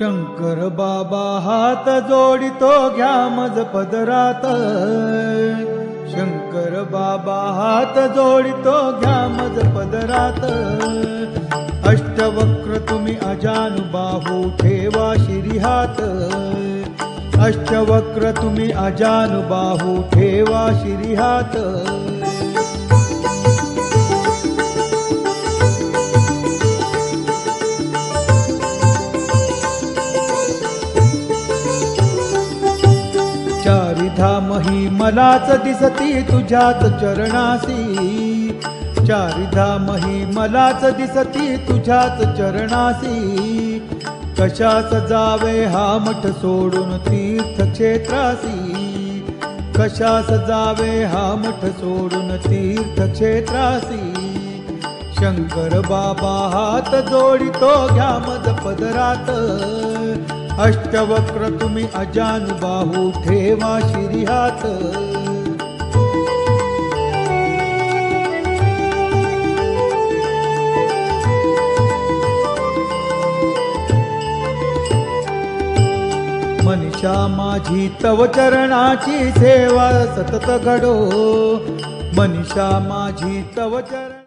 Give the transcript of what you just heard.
शंकर बाबा हात जोडितो घ्या मज पदरात। शंकर बाबा हात जोडितो घ्या मज पदरात। अष्टवक्र तुम्ही अजानुबाहू ठेवा शिरीहात। अष्टवक्र तुम्ही अजानुबाहू ठेवा शिरीहात। चारिधाम ही मलाच दिसती तुझ्याच चरणासी। चारिधाम ही मलाच दिसती तुझ्याच चरणासी। कशास जावे हा मठ सोडून तीर्थक्षेत्रासी। कशास जावे हा मठ सोडून तीर्थक्षेत्रासी। शंकर बाबा हात जोडितो घ्या मज पदरात। अष्टवक्र तुम्ही अजानुबाहू ठेवा शिरीहात। मनीषा माझी तव चरणाची सेवा सतत घडो। मनीषा माझी तव चरण